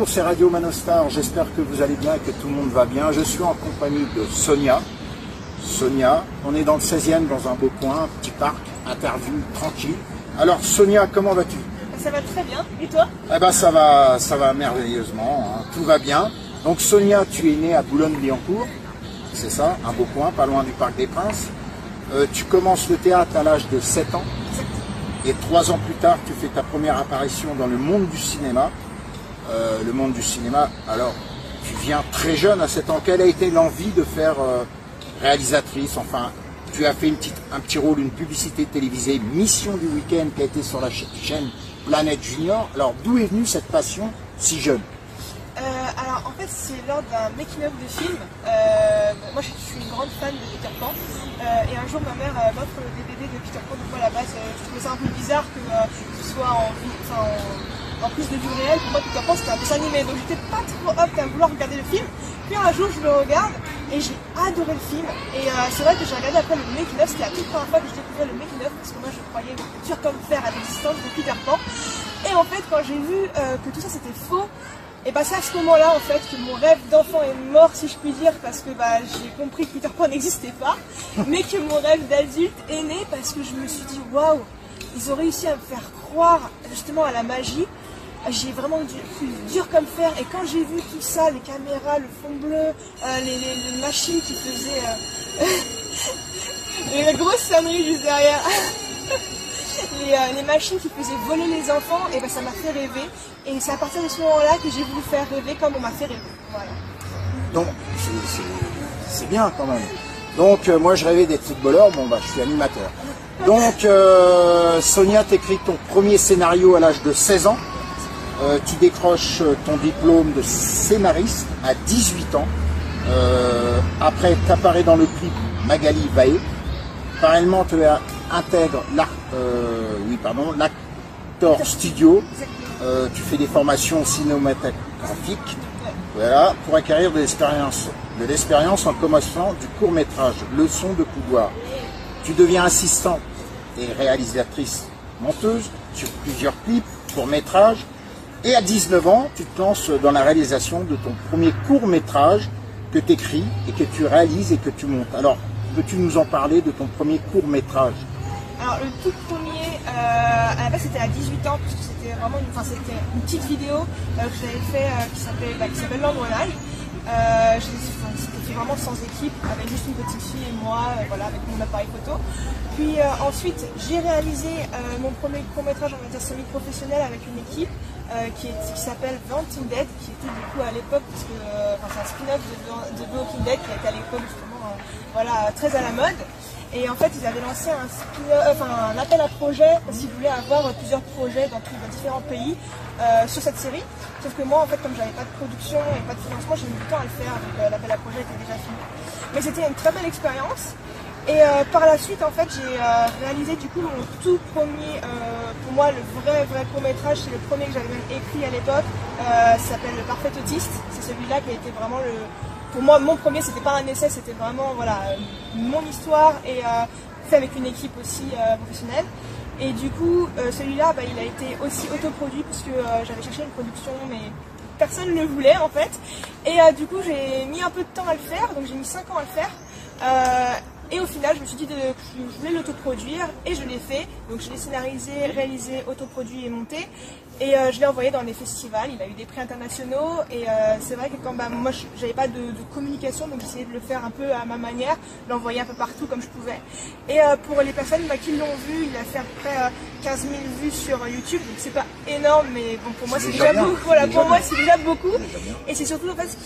Bonjour, c'est Radio Manostar, j'espère que vous allez bien et que tout le monde va bien. Je suis en compagnie de Sonia. Sonia, on est dans le 16e, dans un beau coin, un petit parc, interview, tranquille. Alors Sonia, comment vas-tu? Ça va très bien, et toi? Eh ben ça va merveilleusement, hein. Tout va bien. Donc Sonia, tu es née à Boulogne-Billancourt, c'est ça, un beau coin, pas loin du Parc des Princes. Tu commences le théâtre à l'âge de 7 ans. Et 3 ans plus tard, tu fais ta première apparition dans le monde du cinéma. Le monde du cinéma, alors, tu viens très jeune à 7 ans. Quelle a été l'envie de faire réalisatrice? Enfin, tu as fait un petit rôle, une publicité télévisée, Mission du week-end, qui a été sur la chaîne Planète Junior. Alors, d'où est venue cette passion si jeune? Alors, en fait, c'est lors d'un making-of de film. Moi, je suis une grande fan de Peter Pan. Et un jour, ma mère m'offre le DVD de Peter Pan. Donc, moi, à la base, je trouvais ça un peu bizarre que ce soit en plus de vie réelle. Pour moi, Peter Pan, c'était un dessin animé. Donc, j'étais pas trop apte à vouloir regarder le film. Puis, un jour, je le regarde et j'ai adoré le film. Et c'est vrai que j'ai regardé après le making-of. C'était la toute première fois que je découvrais le making-of parce que moi, je croyais dur comme fer à l'existence de Peter Pan. Et en fait, quand j'ai vu que tout ça, c'était faux, et bah c'est à ce moment-là en fait que mon rêve d'enfant est mort, si je puis dire, parce que j'ai compris que Peter Pan n'existait pas, mais que mon rêve d'adulte est né parce que je me suis dit waouh, ils ont réussi à me faire croire justement à la magie. J'ai vraiment cru dur comme fer, et quand j'ai vu tout ça, les caméras, le fond bleu, les machines qui faisaient les grosses sonneries juste derrière. Les machines qui faisaient voler les enfants, et ben ça m'a fait rêver. Et c'est à partir de ce moment-là que j'ai voulu faire rêver comme on m'a fait rêver. Voilà. Donc, c'est bien quand même. Donc, moi je rêvais d'être footballeur, bon bah je suis animateur. Donc, Sonia, t'écris ton premier scénario à l'âge de 16 ans. Tu décroches ton diplôme de scénariste à 18 ans. Après, t'apparais dans le clip Magali Vaé. Parallèlement, tu intègres l'Actor Studio. Tu fais des formations cinématographiques, voilà, pour acquérir de l'expérience en commençant du court-métrage, leçon de pouvoir. Tu deviens assistante et réalisatrice monteuse sur plusieurs clips, court-métrages, et à 19 ans, tu te lances dans la réalisation de ton premier court-métrage que tu écris et que tu réalises et que tu montes. Alors, peux-tu nous en parler de ton premier court-métrage? Alors le tout premier, à la base c'était à 18 ans, parce que c'était vraiment une petite vidéo que j'avais fait qui s'appelle L'Engrenage. C'était vraiment sans équipe, avec juste une petite fille et moi, voilà, avec mon appareil photo. Puis ensuite j'ai réalisé mon premier court-métrage, on va dire semi-professionnel, avec une équipe qui s'appelle The Walking Dead, qui était du coup à l'époque, parce que c'est un spin-off de The Walking Dead qui était à l'époque justement voilà, très à la mode. Et en fait, ils avaient lancé un appel à projet parce qu'ils voulaient avoir plusieurs projets dans différents pays sur cette série. Sauf que moi, en fait, comme j'avais pas de production et pas de financement, j'ai mis du temps à le faire, donc l'appel à projet était déjà fini. Mais c'était une très belle expérience. Et par la suite, en fait, j'ai réalisé du coup mon tout premier, pour moi, le vrai court-métrage. C'est le premier que j'avais même écrit à l'époque. Ça s'appelle Le Parfait Autiste. C'est celui-là qui a été vraiment pour moi, mon premier, c'était pas un essai, c'était vraiment voilà, mon histoire, et fait avec une équipe aussi professionnelle. Et du coup, celui-là, il a été aussi autoproduit, parce que j'avais cherché une production, mais personne ne le voulait en fait. Et du coup, j'ai mis un peu de temps à le faire, donc j'ai mis 5 ans à le faire. Et au final, je me suis dit que je voulais l'autoproduire, et je l'ai fait. Donc je l'ai scénarisé, réalisé, autoproduit et monté. Et je l'ai envoyé dans des festivals, il a eu des prix internationaux. Et c'est vrai que quand moi j'avais pas de communication, donc j'essayais de le faire un peu à ma manière, l'envoyer un peu partout comme je pouvais. Et pour les personnes qui l'ont vu, il a fait à peu près 15 000 vues sur YouTube, donc c'est pas énorme, mais bon, pour moi c'est déjà beaucoup. Voilà, pour moi c'est déjà beaucoup. Et c'est surtout en fait ce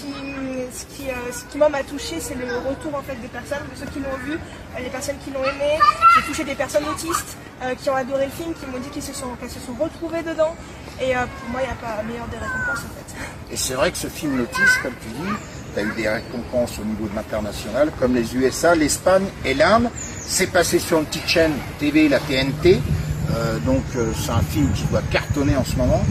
qui m'a touché, c'est le retour en fait des personnes, de ceux qui l'ont vu, les personnes qui l'ont aimé. J'ai touché des personnes autistes qui ont adoré le film, qui m'ont dit qu'elles se sont retrouvées dedans. Et pour moi, il n'y a pas meilleure des récompenses en fait. Et c'est vrai que ce film L'Autiste, comme tu dis, tu as eu des récompenses au niveau de l'international, comme les USA, l'Espagne et l'Inde. C'est passé sur une petite chaîne TV, la TNT. Donc c'est un film qui doit cartonner en ce moment.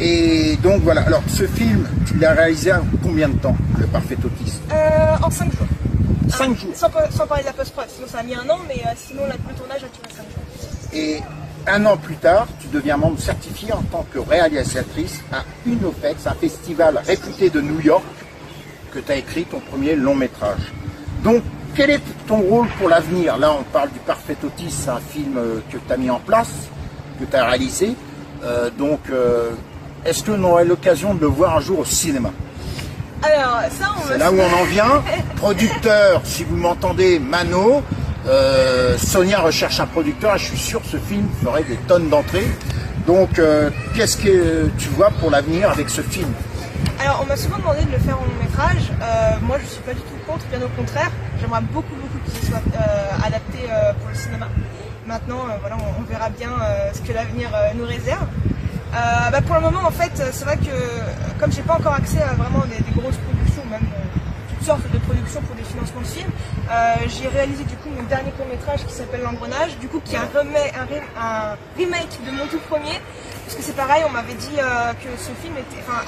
Et donc voilà, alors ce film, tu l'as réalisé en combien de temps, Le Parfait Autiste? En 5 jours. 5 jours. Sans parler de la post-prod, sinon ça a mis 1 an, mais sinon le tournage a duré 5 jours. Et un an plus tard, tu deviens membre certifié en tant que réalisatrice à Unofex, un festival réputé de New York, que tu as écrit ton premier long métrage. Donc, quel est ton rôle pour l'avenir? Là, on parle du Parfait Autisme, c'est un film que tu as mis en place, que tu as réalisé. Est-ce que l'on aurait l'occasion de le voir un jour au cinéma? Alors, ça, c'est là où on en vient. Producteur, si vous m'entendez, Mano, Sonia recherche un producteur et je suis sûr que ce film ferait des tonnes d'entrées. Donc, qu'est-ce que tu vois pour l'avenir avec ce film? Alors, on m'a souvent demandé de le faire en long métrage. Moi, je ne suis pas du tout contre, bien au contraire. J'aimerais beaucoup qu'il soit adapté pour le cinéma. Maintenant, voilà, on verra bien ce que l'avenir nous réserve. Pour le moment, en fait, c'est vrai que comme j'ai pas encore accès à vraiment des grosses productions, même toutes sortes de productions pour des financements de films, j'ai réalisé du coup mon dernier court-métrage qui s'appelle L'Engrenage, du coup qui est un remake de mon tout premier, parce que c'est pareil, on m'avait dit que ce film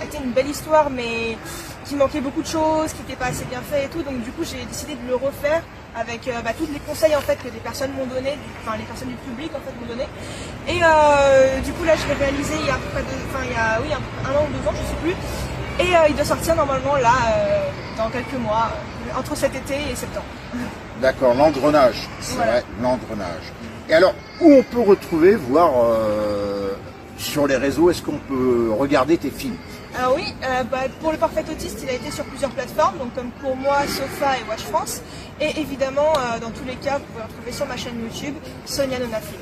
était une belle histoire, mais qui manquait beaucoup de choses, qui n'était pas assez bien fait et tout, donc du coup j'ai décidé de le refaire avec tous les conseils en fait que des personnes m'ont donné, les personnes du public en fait m'ont donné. Et du coup là je l'ai réalisé il y a à peu près un an ou 2 ans, je sais plus. Et il doit sortir normalement là dans quelques mois, entre cet été et septembre. D'accord, L'Engrenage, c'est voilà. Vrai, L'Engrenage. Et alors, où on peut retrouver, voir sur les réseaux, est-ce qu'on peut regarder tes films? Alors oui, pour le Parfait Autiste, il a été sur plusieurs plateformes, donc comme pour moi, Sofa et Watch France. Et évidemment, dans tous les cas, vous pouvez retrouver sur ma chaîne YouTube, Sonia Nona Film.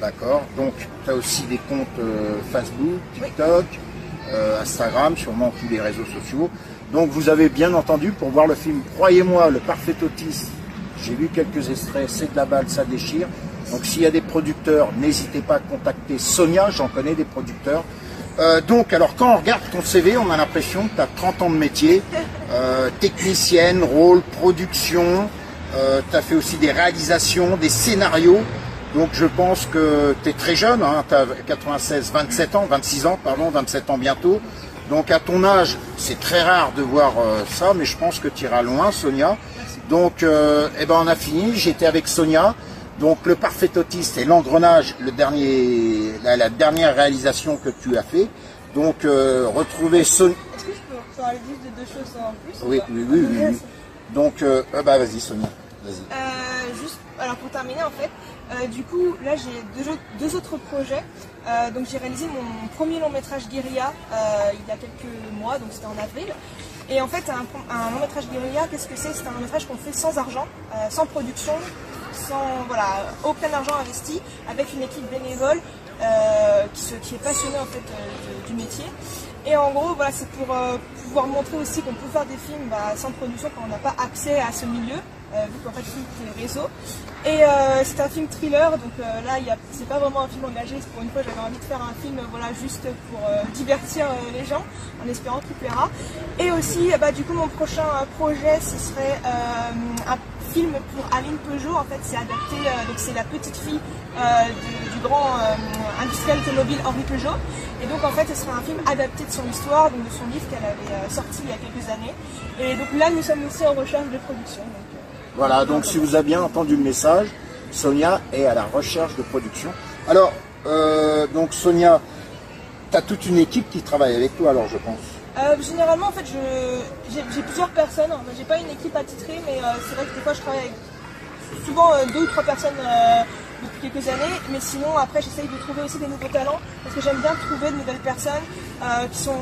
D'accord, donc tu as aussi des comptes Facebook, TikTok, Instagram, sûrement tous les réseaux sociaux. Donc vous avez bien entendu, pour voir le film, croyez-moi, le Parfait Autiste, j'ai vu quelques extraits, c'est de la balle, ça déchire. Donc s'il y a des producteurs, n'hésitez pas à contacter Sonia, j'en connais des producteurs. Alors quand on regarde ton CV, on a l'impression que tu as 30 ans de métier, technicienne, rôle, production, tu as fait aussi des réalisations, des scénarios, donc je pense que tu es très jeune, hein, tu as 26 ans, pardon, 27 ans bientôt, donc à ton âge, c'est très rare de voir ça, mais je pense que tu iras loin, Sonia. Donc on a fini, j'étais avec Sonia. Donc le Parfait Autiste et L'Engrenage, la dernière réalisation que tu as fait. Donc retrouver Sonia. Est-ce que je peux parler juste de 2 choses en plus? Oui. Donc vas-y Sonia, vas-y. Alors pour terminer en fait, du coup là j'ai deux autres projets. Donc j'ai réalisé mon premier long métrage guérilla il y a quelques mois, donc c'était en avril. Et en fait un long métrage guérilla, qu'est-ce que c'est? C'est un long métrage qu'on fait sans argent, sans production, sans aucun argent investi, avec une équipe bénévole qui est passionnée en fait du métier. Et en gros voilà, c'est pour pouvoir montrer aussi qu'on peut faire des films sans production quand on n'a pas accès à ce milieu, vu qu'en fait film c'est réseau. Et c'est un film thriller, donc là c'est pas vraiment un film engagé, pour une fois j'avais envie de faire un film juste pour divertir les gens, en espérant qu'il plaira. Et aussi du coup mon prochain projet ce serait un film pour Aline Peugeot, en fait c'est adapté, donc c'est la petite fille du grand industriel automobile Henri Peugeot, et donc en fait ce serait un film adapté de son histoire, donc de son livre qu'elle avait sorti il y a quelques années, et donc là nous sommes aussi en recherche de production. Voilà, donc si vous avez bien entendu le message, Sonia est à la recherche de production. Alors, donc Sonia, tu as toute une équipe qui travaille avec toi alors je pense? Généralement en fait j'ai plusieurs personnes, j'ai pas une équipe attitrée, mais c'est vrai que des fois je travaille avec souvent 2 ou 3 personnes depuis quelques années, mais sinon après j'essaye de trouver aussi des nouveaux talents, parce que j'aime bien trouver de nouvelles personnes qui sont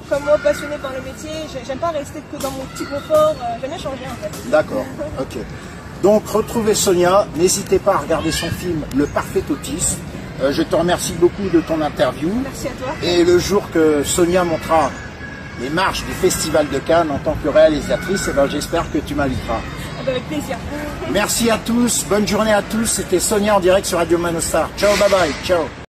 comme moi passionnés par le métier. J'aime pas rester que dans mon petit confort, j'aime bien changer en fait. D'accord, ok. Donc retrouvez Sonia, n'hésitez pas à regarder son film Le Parfait Autisme. Je te remercie beaucoup de ton interview. Merci à toi. Et le jour que Sonia montera les marches du Festival de Cannes en tant que réalisatrice, j'espère que tu m'inviteras. Avec plaisir. Merci à tous, bonne journée à tous. C'était Sonia en direct sur Radio Manostar. Ciao, bye bye, ciao.